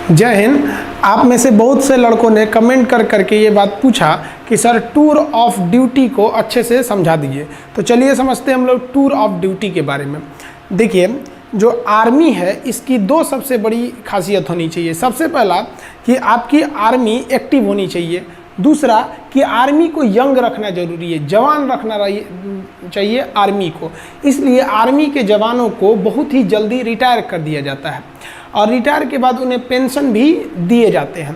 जय हिंद। आप में से बहुत से लड़कों ने कमेंट कर करके ये बात पूछा कि सर टूर ऑफ ड्यूटी को अच्छे से समझा दीजिए। तो चलिए समझते हैं हम लोग टूर ऑफ ड्यूटी के बारे में। देखिए, जो आर्मी है इसकी दो सबसे बड़ी खासियत होनी चाहिए। सबसे पहला कि आपकी आर्मी एक्टिव होनी चाहिए, दूसरा कि आर्मी को यंग रखना जरूरी है, जवान रखना चाहिए आर्मी को। इसलिए आर्मी के जवानों को बहुत ही जल्दी रिटायर कर दिया जाता है और रिटायर के बाद उन्हें पेंशन भी दिए जाते हैं।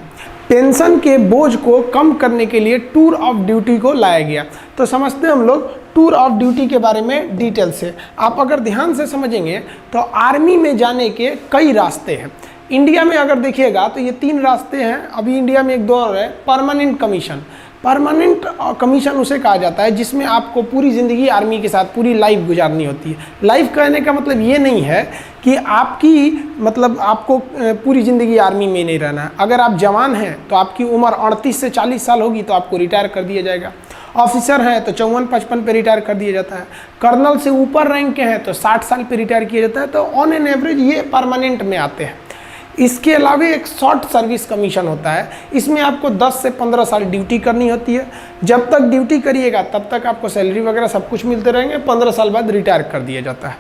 पेंशन के बोझ को कम करने के लिए टूर ऑफ ड्यूटी को लाया गया। तो समझते हैं हम लोग टूर ऑफ ड्यूटी के बारे में डिटेल से। आप अगर ध्यान से समझेंगे तो आर्मी में जाने के कई रास्ते हैं। इंडिया में अगर देखिएगा तो ये 3 रास्ते हैं। अभी इंडिया में एक दौर है परमानेंट कमीशन। परमानेंट कमीशन उसे कहा जाता है जिसमें आपको पूरी ज़िंदगी आर्मी के साथ पूरी लाइफ गुजारनी होती है। लाइफ कहने का मतलब ये नहीं है कि आपको पूरी ज़िंदगी आर्मी में नहीं रहना है। अगर आप जवान हैं तो आपकी उम्र 38 से 40 साल होगी तो आपको रिटायर कर दिया जाएगा। ऑफिसर हैं तो 54-55 पे रिटायर कर दिया जाता है। कर्नल से ऊपर रैंक के हैं तो 60 साल पे रिटायर किया जाता है। तो ऑन एन एवरेज ये परमानेंट में आते हैं। इसके अलावा एक शॉर्ट सर्विस कमीशन होता है। इसमें आपको 10 से 15 साल ड्यूटी करनी होती है। जब तक ड्यूटी करिएगा तब तक आपको सैलरी वगैरह सब कुछ मिलते रहेंगे। 15 साल बाद रिटायर कर दिया जाता है।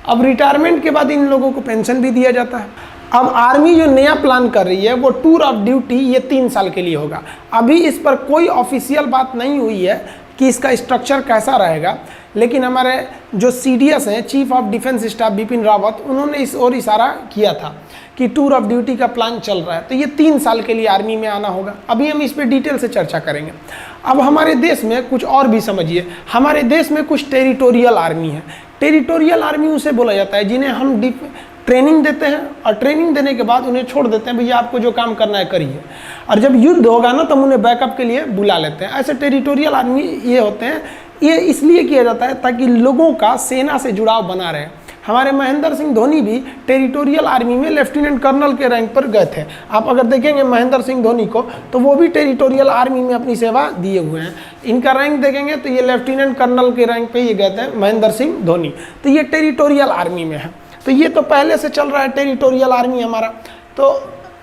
अब रिटायरमेंट के बाद इन लोगों को पेंशन भी दिया जाता है। अब आर्मी जो नया प्लान कर रही है वो टूर ऑफ ड्यूटी ये 3 साल के लिए होगा। अभी इस पर कोई ऑफिशियल बात नहीं हुई है कि इसका स्ट्रक्चर कैसा रहेगा, लेकिन हमारे जो CDS हैं, chief of defence staff Bipin Rawat, उन्होंने इस ओर इशारा किया था कि टूर ऑफ ड्यूटी का प्लान चल रहा है। तो ये 3 साल के लिए आर्मी में आना होगा। अभी हम इस पर डिटेल से चर्चा करेंगे। अब हमारे देश में कुछ और भी समझिए। हमारे देश में कुछ टेरिटोरियल आर्मी है। टेरिटोरियल आर्मी उसे बोला जाता है जिन्हें हम ट्रेनिंग देते हैं और ट्रेनिंग देने के बाद उन्हें छोड़ देते हैं, भैया आपको जो काम करना है करिए। और जब युद्ध होगा ना तो हम उन्हें बैकअप के लिए बुला लेते हैं। ऐसे टेरिटोरियल आर्मी ये होते हैं। ये इसलिए किया जाता है ताकि लोगों का सेना से जुड़ाव बना रहे। हमारे महेंद्र सिंह धोनी भी टेरिटोरियल आर्मी में लेफ्टिनेंट कर्नल के रैंक पर गए थे। आप अगर देखेंगे महेंद्र सिंह धोनी को तो वो भी टेरिटोरियल आर्मी में अपनी सेवा दिए हुए हैं। इनका रैंक देखेंगे तो ये लेफ्टिनेंट कर्नल के रैंक पे ये गए थे महेंद्र सिंह धोनी। तो ये टेरिटोरियल आर्मी में है। तो ये तो पहले से चल रहा है टेरिटोरियल आर्मी हमारा। तो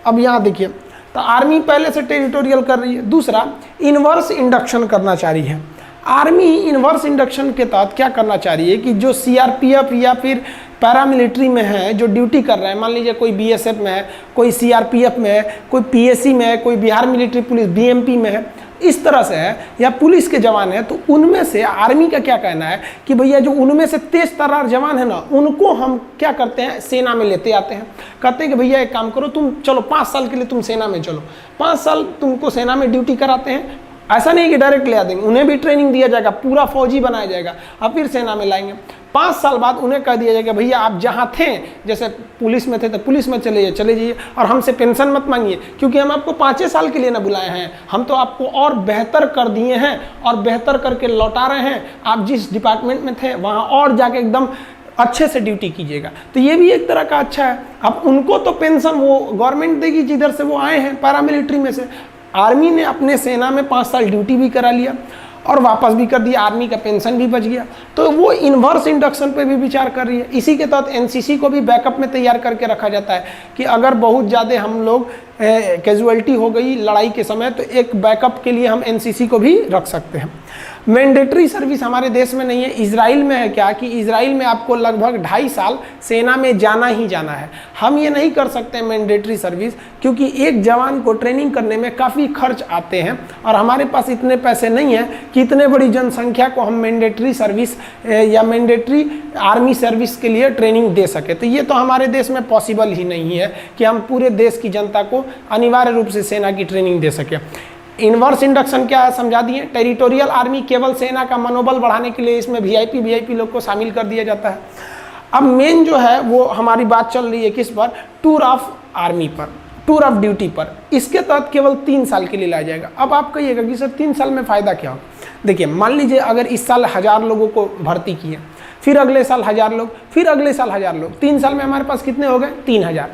अब यहाँ देखिए, तो आर्मी पहले से टेरिटोरियल कर रही है। दूसरा, इनवर्स इंडक्शन करना चाह रही है आर्मी। इनवर्स इंडक्शन के तहत क्या करना चाह रही है कि जो CRPF या फिर पैरामिलिट्री में है, जो ड्यूटी कर रहे हैं, मान लीजिए कोई BSF में है, कोई CRPF में है, कोई PSC में है, कोई बिहार मिलिट्री पुलिस BMP में है, इस तरह से है, या पुलिस के जवान हैं, तो उनमें से आर्मी का क्या कहना है कि भैया जो उनमें से तेज तर्रार जवान है ना, उनको हम क्या करते हैं, सेना में लेते आते हैं। कहते हैं कि भैया एक काम करो, तुम चलो 5 साल के लिए तुम सेना में चलो। 5 साल तुमको सेना में ड्यूटी कराते हैं। ऐसा नहीं कि डायरेक्ट ले आ देंगे, उन्हें भी ट्रेनिंग दिया जाएगा, पूरा फौजी बनाया जाएगा और फिर सेना में लाएंगे। 5 साल बाद उन्हें कह दिया जाएगा भैया आप जहाँ थे, जैसे पुलिस में थे तो पुलिस में चले जाइए और हमसे पेंशन मत मांगिए, क्योंकि हम आपको 5 साल के लिए ना बुलाए हैं, हम तो आपको और बेहतर कर दिए हैं और बेहतर करके लौटा रहे हैं। आप जिस डिपार्टमेंट में थे वहाँ और जाके एकदम अच्छे से ड्यूटी कीजिएगा। तो ये भी एक तरह का अच्छा है। अब उनको तो पेंशन वो गवर्नमेंट देगी जिधर से वो आए हैं, पैरामिलिट्री में से। आर्मी ने अपने सेना में 5 साल ड्यूटी भी करा लिया और वापस भी कर दिया, आर्मी का पेंशन भी बच गया। तो वो इन्वर्स इंडक्शन पे भी विचार कर रही है। इसी के तहत NCC को भी बैकअप में तैयार करके रखा जाता है कि अगर बहुत ज़्यादा हम लोग कैजुअलिटी हो गई लड़ाई के समय, तो एक बैकअप के लिए हम NCC को भी रख सकते हैं। मैंडेटरी सर्विस हमारे देश में नहीं है। इजराइल में है क्या कि इजराइल में आपको लगभग 2.5 साल सेना में जाना ही जाना है। हम ये नहीं कर सकते मैंडेटरी सर्विस, क्योंकि एक जवान को ट्रेनिंग करने में काफ़ी खर्च आते हैं और हमारे पास इतने पैसे नहीं हैं कि इतने बड़ी जनसंख्या को हम मैंडेटरी सर्विस या मैंडेटरी आर्मी सर्विस के लिए ट्रेनिंग दे सके। तो ये तो हमारे देश में पॉसिबल ही नहीं है कि हम पूरे देश की जनता को अनिवार्य रूप से सेना की ट्रेनिंग दे सके। इन्वर्स इंडक्शन क्या है समझा दिए। टेरिटोरियल आर्मी केवल सेना का मनोबल बढ़ाने के लिए इसमें VIP लोग को शामिल कर दिया जाता है। अब मेन जो है वो हमारी बात चल रही है किस पर, टूर ऑफ आर्मी पर, टूर ऑफ ड्यूटी पर। इसके तहत केवल 3 साल के लिए लाया जाएगा। अब आप कहिएगा कि सर 3 साल में फ़ायदा क्या होगा। देखिए, मान लीजिए अगर इस साल 1000 लोगों को भर्ती किए, फिर अगले साल 1000 लोग, फिर अगले साल 1000 लोग, 3 साल में हमारे पास कितने हो गए, 3000।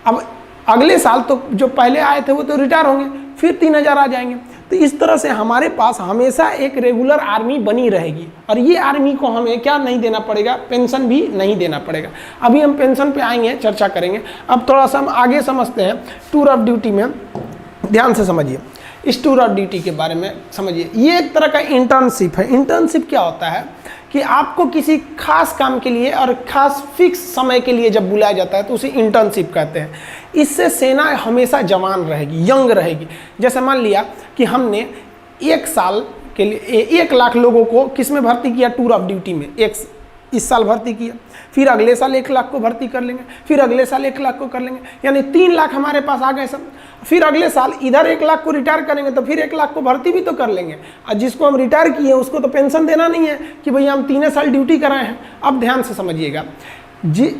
अब अगले साल तो जो पहले आए थे वो तो रिटायर होंगे, फिर 3000 आ जाएंगे। तो इस तरह से हमारे पास हमेशा एक रेगुलर आर्मी बनी रहेगी और ये आर्मी को हमें क्या नहीं देना पड़ेगा, पेंशन भी नहीं देना पड़ेगा। अभी हम पेंशन पे आएंगे, चर्चा करेंगे। अब थोड़ा सा हम आगे समझते हैं टूर ऑफ ड्यूटी में, ध्यान से समझिए इस टूर ऑफ ड्यूटी के बारे में समझिए। ये एक तरह का इंटर्नशिप है। इंटर्नशिप क्या होता है कि आपको किसी खास काम के लिए और खास फिक्स समय के लिए जब बुलाया जाता है तो उसे इंटर्नशिप कहते हैं। इससे सेना हमेशा जवान रहेगी, यंग रहेगी। जैसे मान लिया कि हमने 1 साल के लिए 1 लाख लोगों को किस में भर्ती किया, टूर ऑफ ड्यूटी में, इस साल भर्ती किया, फिर अगले साल 1 लाख को भर्ती कर लेंगे, फिर अगले साल 1 लाख को कर लेंगे, यानी 3 लाख हमारे पास आ गए सब। फिर अगले साल इधर 1 लाख को रिटायर करेंगे तो फिर 1 लाख को भर्ती भी तो कर लेंगे। और जिसको हम रिटायर किए उसको तो पेंशन देना नहीं है कि भैया हम 3 साल ड्यूटी कराए हैं। अब ध्यान से समझिएगा जी,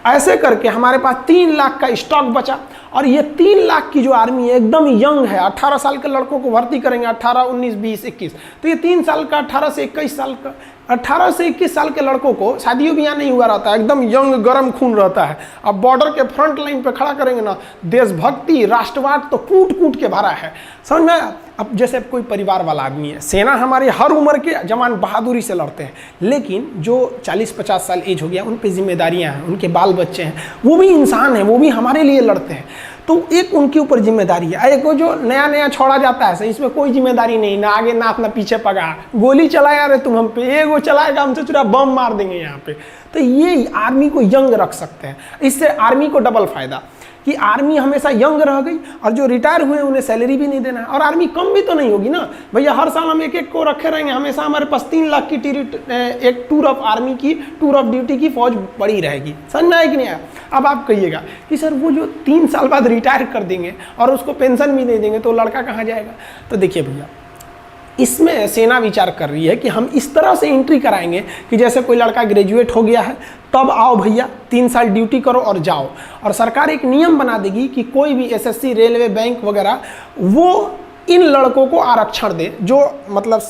ऐसे करके हमारे पास 3 लाख का स्टॉक बचा और ये 3 लाख की जो आर्मी है एकदम यंग है। 18 साल के लड़कों को भर्ती करेंगे, 18, 19, 20, 21, तो ये 3 साल का 18 से 21 साल का 18 से 21 साल के लड़कों को शादियों ब्याह नहीं हुआ रहता है, एकदम यंग गरम खून रहता है। अब बॉर्डर के फ्रंट लाइन पे खड़ा करेंगे ना, देशभक्ति राष्ट्रवाद तो कूट कूट के भरा है, समझ में। अब जैसे कोई परिवार वाला आदमी है, सेना हमारी हर उम्र के जवान बहादुरी से लड़ते हैं, लेकिन जो 40-50 साल एज हो गया उन पे जिम्मेदारियां हैं, उनके बाल बच्चे हैं, वो भी इंसान हैं, वो भी हमारे लिए लड़ते हैं। तो एक उनके ऊपर जिम्मेदारी है। एक वो जो नया नया छोड़ा जाता है, इसमें कोई जिम्मेदारी नहीं, ना आगे नाथ ना पीछे पगा, गोली चलाया रे तुम हम पे, वो चलाएगा हमसे चुरा बम मार देंगे यहाँ पे। तो ये आर्मी को यंग रख सकते हैं। इससे आर्मी को डबल फायदा कि आर्मी हमेशा यंग रह गई और जो रिटायर हुए उन्हें सैलरी भी नहीं देना है, और आर्मी कम भी तो नहीं होगी ना भैया। हर साल हम 1-1 को रखे रहेंगे, हमेशा हमारे पास 3 लाख की एक टूर ऑफ आर्मी की, टूर ऑफ ड्यूटी की फौज बड़ी रहेगी। समझ में आया कि नहीं आया? अब आप कहिएगा कि सर वो जो 3 साल बाद रिटायर कर देंगे और उसको पेंशन भी नहीं देंगे तो लड़का कहाँ जाएगा? तो देखिए भैया, इसमें सेना विचार कर रही है कि हम इस तरह से एंट्री कराएंगे कि जैसे कोई लड़का ग्रेजुएट हो गया है, तब आओ भैया 3 साल ड्यूटी करो और जाओ। और सरकार एक नियम बना देगी कि कोई भी एसएससी, रेलवे, बैंक वगैरह वो इन लड़कों को आरक्षण दे जो मतलब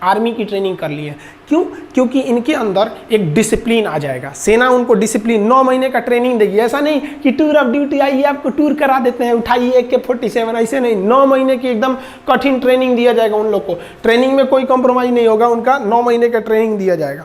आर्मी की ट्रेनिंग कर ली है। क्यों? क्योंकि इनके अंदर एक डिसिप्लिन आ जाएगा। सेना उनको डिसिप्लिन 9 महीने का ट्रेनिंग देगी। ऐसा नहीं कि टूर ऑफ ड्यूटी आइए आपको टूर करा देते हैं, उठाइए AK-47, ऐसे नहीं। 9 महीने की एकदम कठिन ट्रेनिंग दिया जाएगा उन लोग को। ट्रेनिंग में कोई कॉम्प्रोमाइज़ नहीं होगा, उनका 9 महीने का ट्रेनिंग दिया जाएगा।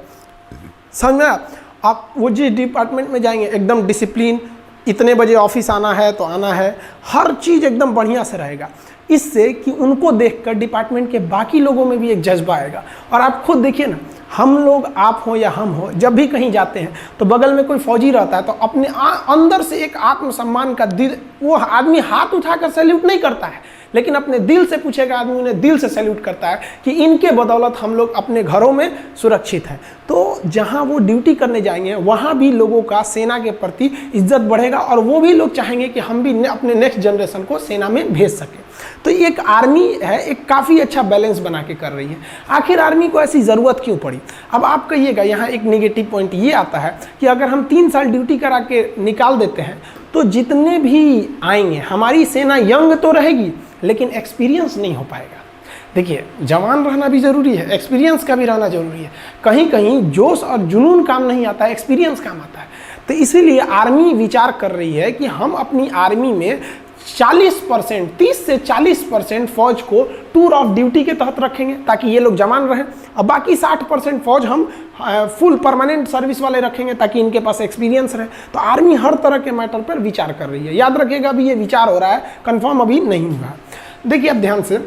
समझ में? आप वो जिस डिपार्टमेंट में जाएंगे एकदम डिसिप्लिन, इतने बजे ऑफिस आना है तो आना है, हर चीज़ एकदम बढ़िया से रहेगा। इससे कि उनको देखकर डिपार्टमेंट के बाकी लोगों में भी एक जज्बा आएगा। और आप खुद देखिए ना, हम लोग, आप हो या हम हो, जब भी कहीं जाते हैं तो बगल में कोई फौजी रहता है तो अपने अंदर से एक आत्मसम्मान का दिल, वो आदमी हाथ उठाकर सैल्यूट नहीं करता है, लेकिन अपने दिल से पूछेगा आदमी, उन्हें दिल से सैल्यूट करता है कि इनके बदौलत हम लोग अपने घरों में सुरक्षित हैं। तो जहां वो ड्यूटी करने जाएंगे वहां भी लोगों का सेना के प्रति इज्जत बढ़ेगा और वो भी लोग चाहेंगे कि हम भी अपने नेक्स्ट जनरेशन को सेना में भेज सकें। तो एक आर्मी है, एक काफ़ी अच्छा बैलेंस बना के कर रही है। आखिर आर्मी को ऐसी ज़रूरत क्यों पड़ी? अब आप कहिएगा, यहाँ एक नेगेटिव पॉइंट ये आता है कि अगर हम 3 साल ड्यूटी करा के निकाल देते हैं तो जितने भी आएंगे, हमारी सेना यंग तो रहेगी लेकिन एक्सपीरियंस नहीं हो पाएगा। देखिए, जवान रहना भी ज़रूरी है, एक्सपीरियंस का भी रहना ज़रूरी है। कहीं कहीं जोश और जुनून काम नहीं आता है, एक्सपीरियंस काम आता है। तो इसीलिए आर्मी विचार कर रही है कि हम अपनी आर्मी में 40%, 30 से 40% फौज को टूर ऑफ ड्यूटी के तहत रखेंगे ताकि ये लोग जवान रहें, और बाकी 60% फौज हम फुल परमानेंट सर्विस वाले रखेंगे ताकि इनके पास एक्सपीरियंस रहे। तो आर्मी हर तरह के मैटर पर विचार कर रही है। याद रखिएगा, अभी ये विचार हो रहा है, कंफर्म अभी नहीं हुआ। देखिए अब ध्यान से,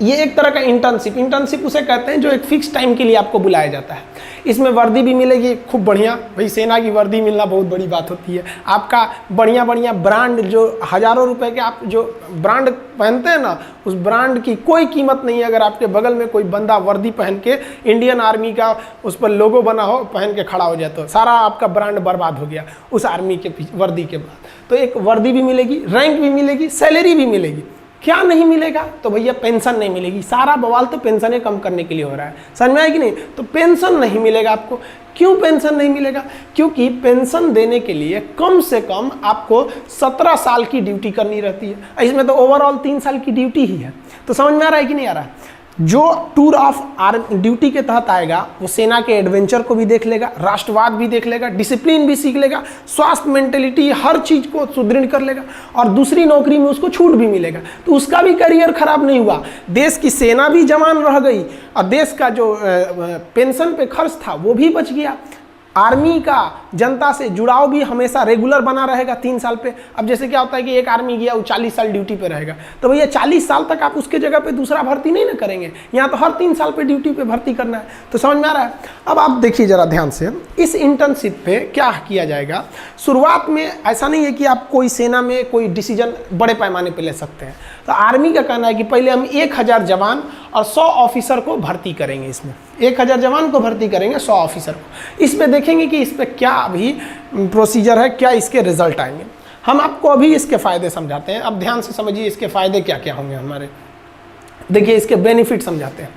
ये एक तरह का इंटर्नशिप उसे कहते हैं जो एक फिक्स टाइम के लिए आपको बुलाया जाता है। इसमें वर्दी भी मिलेगी खूब बढ़िया, भाई सेना की वर्दी मिलना बहुत बड़ी बात होती है। आपका बढ़िया बढ़िया ब्रांड, जो हज़ारों रुपए के आप जो ब्रांड पहनते हैं ना, उस ब्रांड की कोई कीमत नहीं है अगर आपके बगल में कोई बंदा वर्दी पहन के इंडियन आर्मी का उस पर लोगो बना हो, पहन के खड़ा हो जाए तो सारा आपका ब्रांड बर्बाद हो गया उस आर्मी के वर्दी के बाद। तो एक वर्दी भी मिलेगी, रैंक भी मिलेगी, सैलरी भी मिलेगी। क्या नहीं मिलेगा? तो भैया पेंशन नहीं मिलेगी। सारा बवाल तो पेंशनें कम करने के लिए हो रहा है, समझ में आया कि नहीं? तो पेंशन नहीं मिलेगा आपको। क्यों पेंशन नहीं मिलेगा? क्योंकि पेंशन देने के लिए कम से कम आपको 17 साल की ड्यूटी करनी रहती है। इसमें तो ओवरऑल 3 साल की ड्यूटी ही है। तो समझ में आ रहा है कि नहीं आ रहा है? जो टूर ऑफ ड्यूटी के तहत आएगा वो सेना के एडवेंचर को भी देख लेगा, राष्ट्रवाद भी देख लेगा, डिसिप्लिन भी सीख लेगा, स्वास्थ्य, मेंटेलिटी, हर चीज को सुदृढ़ कर लेगा और दूसरी नौकरी में उसको छूट भी मिलेगा। तो उसका भी करियर खराब नहीं हुआ, देश की सेना भी जवान रह गई और देश का जो पेंशन पे खर्च था वो भी बच गया। आर्मी का जनता से जुड़ाव भी हमेशा रेगुलर बना रहेगा 3 साल पे। अब जैसे क्या होता है कि एक आर्मी गया वो 40 साल ड्यूटी पे रहेगा, तो भैया 40 साल तक आप उसके जगह पे दूसरा भर्ती नहीं ना करेंगे, यहाँ तो हर 3 साल पे ड्यूटी पे भर्ती करना है। तो समझ में आ रहा है। अब आप देखिए जरा ध्यान से, इस इंटर्नशिप पे क्या किया जाएगा। शुरुआत में ऐसा नहीं है कि आप कोई सेना में कोई डिसीजन बड़े पैमाने पर ले सकते हैं। तो आर्मी का कहना है कि पहले हम 1000 जवान और 100 ऑफिसर को भर्ती करेंगे। इसमें 1000 जवान को भर्ती करेंगे, 100 ऑफिसर को। इसमें देखेंगे कि इस पर क्या अभी प्रोसीजर है, क्या इसके रिजल्ट आएंगे। हम आपको अभी इसके फायदे समझाते हैं। अब ध्यान से समझिए इसके फायदे क्या क्या होंगे हमारे। देखिए इसके बेनिफिट समझाते हैं।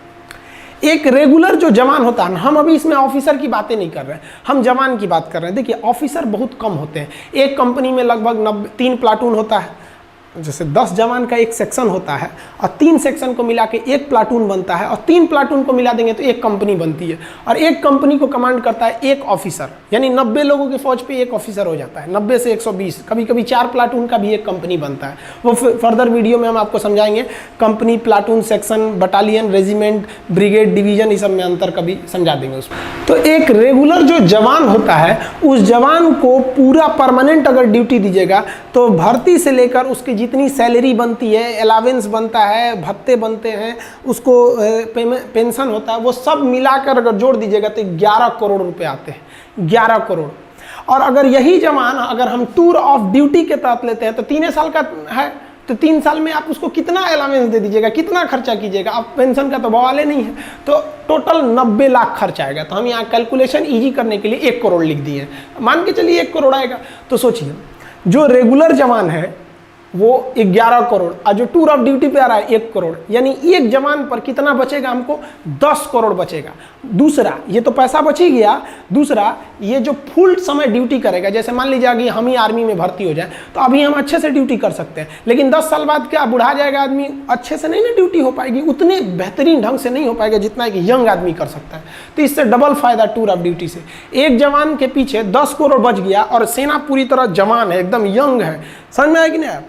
एक रेगुलर जो जवान होता है, हम अभी इसमें ऑफिसर की बातें नहीं कर रहे हैं, हम जवान की बात कर रहे हैं। देखिए ऑफिसर बहुत कम होते हैं, एक कंपनी में लगभग 3 प्लाटून होता है। जैसे 10 जवान का एक सेक्शन होता है और 3 सेक्शन को मिला के एक प्लाटून बनता है और 3 प्लाटून को मिला देंगे तो एक कंपनी बनती है। और एक कंपनी को कमांड करता है एक ऑफिसर, यानी 90 लोगों की फौज पे एक ऑफिसर हो जाता है। 90 से 120, कभी कभी 4 प्लाटून का भी एक कंपनी बनता है। वो फर्दर वीडियो में हम आपको समझाएंगे। Company, platoon, section, battalion, regiment, brigade, division, इस सब में अंतर कभी समझा देंगे उसमें। तो एक रेगुलर जो जवान होता है, उस जवान को पूरा परमानेंट अगर ड्यूटी दीजिएगा तो भर्ती से लेकर उसकी जितनी सैलरी बनती है, अलावेंस बनता है, भत्ते बनते हैं, उसको पेंशन होता है, वो सब मिलाकर अगर जोड़ दीजिएगा तो 11 करोड़ रुपए आते हैं। 11 करोड़। और अगर यही जवान अगर हम टूर ऑफ ड्यूटी के तहत लेते हैं तो 3 साल का है, तो 3 साल में आप उसको कितना अलावेंस दे दीजिएगा, कितना खर्चा कीजिएगा। अब पेंशन का तो बवाले नहीं है, तो टोटल 90 लाख खर्च आएगा। तो हम यहाँ कैलकुलेशन ईजी करने के लिए 1 करोड़ लिख दिए, मान के चलिए 1 करोड़ आएगा। तो सोचिए जो रेगुलर जवान है वो 11 करोड़ और जो टूर ऑफ ड्यूटी पे आ रहा है 1 करोड़, यानी एक जवान पर कितना बचेगा हमको, 10 करोड़ बचेगा। दूसरा, ये तो पैसा बच ही गया। दूसरा, ये जो फुल समय ड्यूटी करेगा, जैसे मान लीजिए कि हम ही आर्मी में भर्ती हो जाए तो अभी हम अच्छे से ड्यूटी कर सकते हैं, लेकिन 10 साल बाद क्या बुढ़ा जाएगा आदमी, अच्छे से नहीं ना ड्यूटी हो पाएगी, उतने बेहतरीन ढंग से नहीं हो पाएगा जितना एक यंग आदमी कर सकता है। तो इससे डबल फायदा टूर ऑफ ड्यूटी से। एक जवान के पीछे 10 करोड़ बच गया और सेना पूरी तरह जवान है, एकदम यंग है। समझ में आया कि नहीं?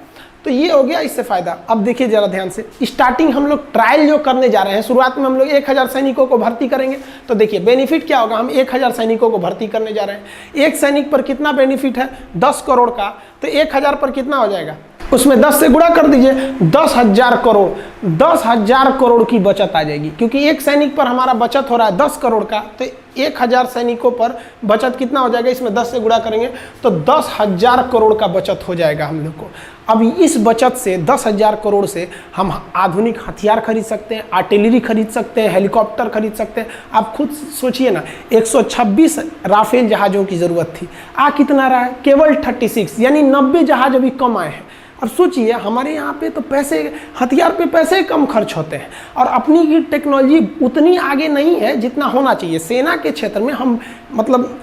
तो ये हो गया इससे फायदा। अब देखिए जरा ध्यान से, स्टार्टिंग हम लोग ट्रायल जो करने जा रहे हैं, शुरुआत में हम लोग 1000 सैनिकों को भर्ती करेंगे। तो देखिए बेनिफिट क्या होगा, हम 1000 सैनिकों को भर्ती करने जा रहे हैं। एक सैनिक पर कितना बेनिफिट है, 10 करोड़ का, तो 1000 पर कितना हो जाएगा, उसमें 10 से गुणा कर दीजिए, 10,000 करोड़। 10,000 करोड़ की बचत आ जाएगी, क्योंकि एक सैनिक पर हमारा बचत हो रहा है 10 करोड़ का, तो 1000 सैनिकों पर बचत कितना हो जाएगा, इसमें 10 से गुणा करेंगे तो 10,000 करोड़ का बचत हो जाएगा हम लोग को। अब इस बचत से 10,000 करोड़ से हम आधुनिक हथियार खरीद सकते हैं, आर्टिलरी खरीद सकते हैं, हेलीकॉप्टर खरीद सकते हैं। आप खुद सोचिए ना, 126 राफेल जहाज़ों की ज़रूरत थी, आ कितना रहा है, केवल 36, यानी 90 जहाज अभी कम आए हैं। अब सोचिए हमारे यहाँ पे तो पैसे, हथियार पे पैसे कम खर्च होते हैं और अपनी की टेक्नोलॉजी उतनी आगे नहीं है जितना होना चाहिए। सेना के क्षेत्र में हम मतलब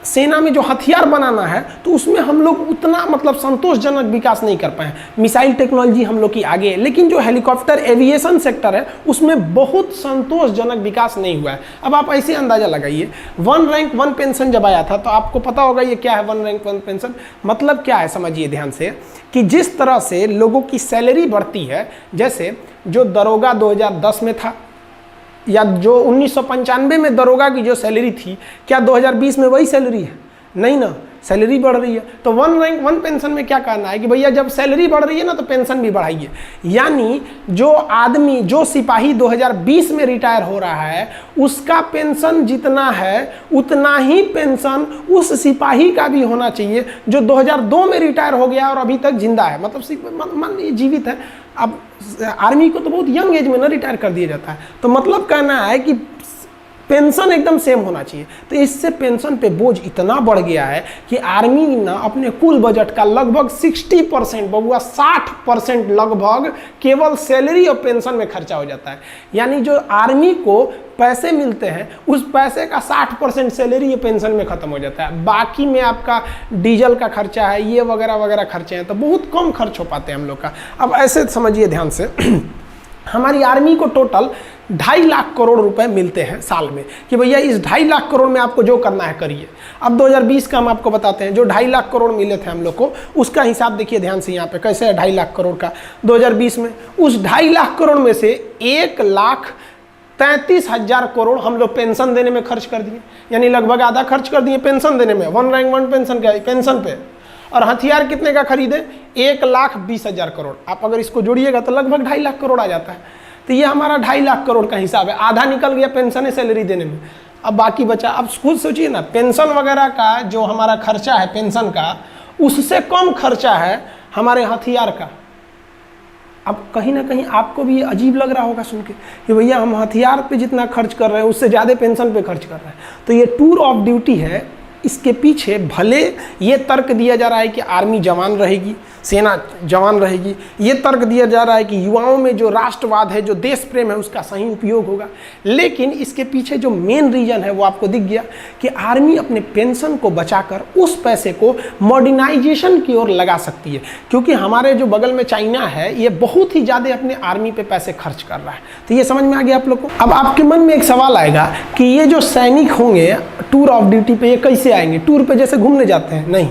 सेना में जो हथियार बनाना है तो उसमें हम लोग उतना मतलब संतोषजनक विकास नहीं कर पाए। मिसाइल टेक्नोलॉजी हम लोग की आगे है, लेकिन जो हेलीकॉप्टर एविएशन सेक्टर है उसमें बहुत संतोषजनक विकास नहीं हुआ है। अब आप ऐसे अंदाजा लगाइए, 1 रैंक 1 पेंशन जब आया था तो आपको पता होगा ये क्या है 1 रैंक 1 पेंशन, मतलब क्या है समझिए ध्यान से, कि जिस तरह से लोगों की सैलरी बढ़ती है, जैसे जो दरोगा 2010 में था या जो 1995 में दरोगा की जो सैलरी थी, क्या 2020 में वही सैलरी है? नहीं ना, सैलरी बढ़ रही है। तो 1 रैंक 1 पेंशन में क्या कहना है कि भैया जब सैलरी बढ़ रही है ना तो पेंशन भी बढ़ाइए। यानी जो आदमी, जो सिपाही 2020 में रिटायर हो रहा है उसका पेंशन जितना है उतना ही पेंशन उस सिपाही का भी होना चाहिए जो 2002 में रिटायर हो गया और अभी तक जिंदा है, मतलब मान लीजिए जीवित है। अब आर्मी को तो बहुत यंग एज में ना रिटायर कर दिया जाता है, तो मतलब कहना है कि पेंशन एकदम सेम होना चाहिए। तो इससे पेंशन पे बोझ इतना बढ़ गया है कि आर्मी ना अपने कुल बजट का लगभग 60%, बबुआ 60% लगभग केवल सैलरी और पेंशन में खर्चा हो जाता है। यानी जो आर्मी को पैसे मिलते हैं उस पैसे का 60% सैलरी या पेंशन में खत्म हो जाता है। बाकी में आपका डीजल का खर्चा है, ये वगैरह वगैरह खर्चे हैं, तो बहुत कम खर्च हो पाते हैं हम लोग का। अब ऐसे समझिए ध्यान से, हमारी आर्मी को टोटल 2.5 लाख करोड़ रुपए मिलते हैं साल में, कि भैया इस 2.5 लाख करोड़ में आपको जो करना है करिए। अब 2020 का हम आपको बताते हैं, जो 2.5 लाख करोड़ मिले थे हम लोग को, उसका हिसाब देखिए ध्यान से यहाँ पे कैसे है 2.5 लाख करोड़ का 2020 में। उस 2.5 लाख करोड़ में से 1,33,000 करोड़ हम लोग पेंशन देने में खर्च कर दिए, यानी लगभग आधा खर्च कर दिए पेंशन देने में, 1 रैंक 1 पेंशन का पेंशन पे। और हथियार कितने का खरीदे? 1,20,000 करोड़। आप अगर इसको जोड़िएगा तो लगभग 2.5 लाख करोड़ आ जाता है। तो ये हमारा 2.5 लाख करोड़ का हिसाब है, आधा निकल गया पेंशन सैलरी देने में, अब बाकी बचा। अब खुद सोचिए ना, पेंशन वगैरह का जो हमारा खर्चा है पेंशन का, उससे कम खर्चा है हमारे हथियार का। अब कहीं ना कहीं आपको भी अजीब लग रहा होगा सुन के कि भैया हम हथियार पे जितना खर्च कर रहे हैं उससे ज़्यादा पेंशन पे खर्च कर रहे हैं। तो ये टूर ऑफ ड्यूटी है, इसके पीछे भले ये तर्क दिया जा रहा है कि आर्मी जवान रहेगी, सेना जवान रहेगी, ये तर्क दिया जा रहा है कि युवाओं में जो राष्ट्रवाद है, जो देश प्रेम है, उसका सही उपयोग होगा, लेकिन इसके पीछे जो मेन रीजन है वो आपको दिख गया कि आर्मी अपने पेंशन को बचाकर उस पैसे को मॉडर्नाइजेशन की ओर लगा सकती है, क्योंकि हमारे जो बगल में चाइना है ये बहुत ही ज़्यादा अपने आर्मी पे पैसे खर्च कर रहा है। तो ये समझ में आ गया आप लोग को। अब आपके मन में एक सवाल आएगा कि ये जो सैनिक होंगे टूर ऑफ ड्यूटी पे, ये कैसे आएंगे? टूर पे जैसे घूमने जाते हैं? नहीं,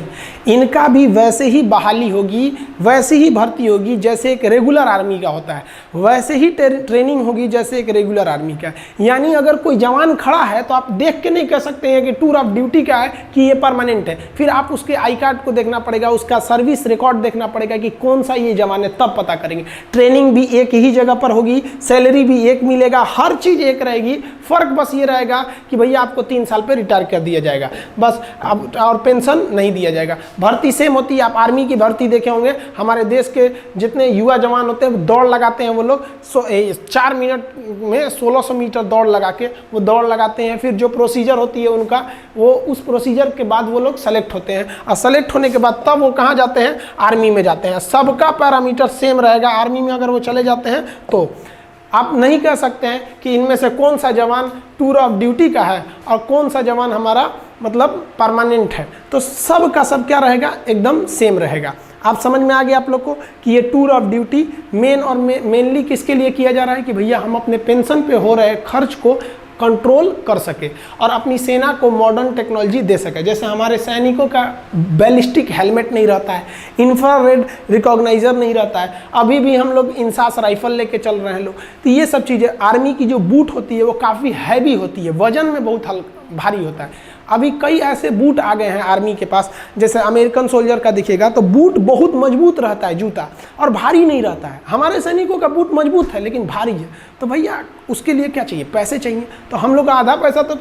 इनका भी वैसे ही बहाली होगी, वैसे ही भर्ती होगी जैसे एक रेगुलर आर्मी का होता है, वैसे ही ट्रेनिंग होगी जैसे एक रेगुलर आर्मी का। यानी अगर कोई जवान खड़ा है तो आप देख के नहीं कह सकते हैं कि टूर ऑफ ड्यूटी का है कि ये परमानेंट है, फिर आप उसके आई कार्ड को देखना पड़ेगा, उसका सर्विस रिकॉर्ड देखना पड़ेगा कि कौन सा ये जवान है, तब पता करेंगे। ट्रेनिंग भी एक ही जगह पर होगी, सैलरी भी एक मिलेगा, हर चीज़ एक रहेगी, फ़र्क बस ये रहेगा कि भैया आपको 3 साल पर रिटायर कर दिया जाएगा बस, अब और पेंशन नहीं दिया जाएगा। भर्ती सेम होती है, आप आर्मी की भर्ती देखे होंगे, हमारे देश के जितने युवा जवान होते हैं वो दौड़ लगाते हैं, वो लोग 4 मिनट में 1600 मीटर दौड़ लगा के वो दौड़ लगाते हैं। फिर जो प्रोसीजर होती है उनका, वो उस प्रोसीजर के बाद वो लोग सेलेक्ट होते हैं, और सेलेक्ट होने के बाद तब वो कहाँ जाते हैं? आर्मी में जाते हैं। सबका पैरामीटर सेम रहेगा आर्मी में अगर वो चले जाते हैं तो। आप नहीं कह सकते हैं कि इनमें से कौन सा जवान टूर ऑफ ड्यूटी का है और कौन सा जवान हमारा मतलब परमानेंट है। तो सब का सब क्या रहेगा? एकदम सेम रहेगा। आप समझ में आ गया आप लोग को कि ये टूर ऑफ ड्यूटी मेनली किसके लिए किया जा रहा है कि भैया हम अपने पेंशन पे हो रहे खर्च को कंट्रोल कर सके और अपनी सेना को मॉडर्न टेक्नोलॉजी दे सके। जैसे हमारे सैनिकों का बैलिस्टिक हेलमेट नहीं रहता है, इंफ्रारेड रिकॉग्नाइजर नहीं रहता है, अभी भी हम लोग इंसास राइफल लेके चल रहे हैं लोग। तो ये सब चीज़ें, आर्मी की जो बूट होती है वो काफ़ी हैवी होती है, वजन में बहुत भारी होता है। अभी कई ऐसे बूट आ गए हैं आर्मी के पास, जैसे अमेरिकन सोल्जर का दिखेगा तो बूट बहुत मजबूत रहता है जूता, और भारी नहीं रहता है। हमारे सैनिकों का बूट मजबूत है लेकिन भारी है। तो भैया उसके लिए क्या चाहिए? पैसे चाहिए। तो हम लोग का आधा पैसा तो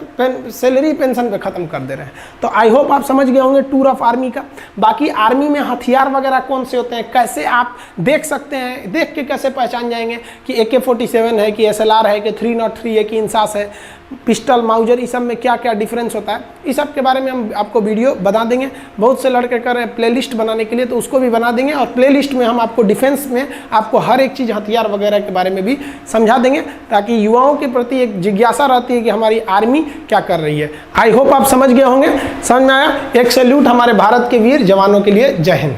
सैलरी पेंशन पे ख़त्म कर दे रहे हैं। तो आई होप आप समझ गए होंगे टूर ऑफ आर्मी का। बाकी आर्मी में हथियार वगैरह कौन से होते हैं, कैसे आप देख सकते हैं, देख के कैसे पहचान जाएंगे कि AK-47 है कि SLR है कि 303 है कि इंसास है, पिस्टल, माउजर, इस सब में क्या क्या डिफरेंस होता है, इस सब के बारे में हम आपको वीडियो बना देंगे। बहुत से लड़के कर रहे हैं प्लेलिस्ट बनाने के लिए, तो उसको भी बना देंगे, और प्लेलिस्ट में हम आपको डिफेंस में आपको हर एक चीज़ हथियार वगैरह के बारे में भी समझा देंगे, ताकि युवाओं के प्रति एक जिज्ञासा रहती है कि हमारी आर्मी क्या कर रही है। आई होप आप समझ गए होंगे। समझ में आया? एक सैल्यूट हमारे भारत के वीर जवानों के लिए। जय हिंद।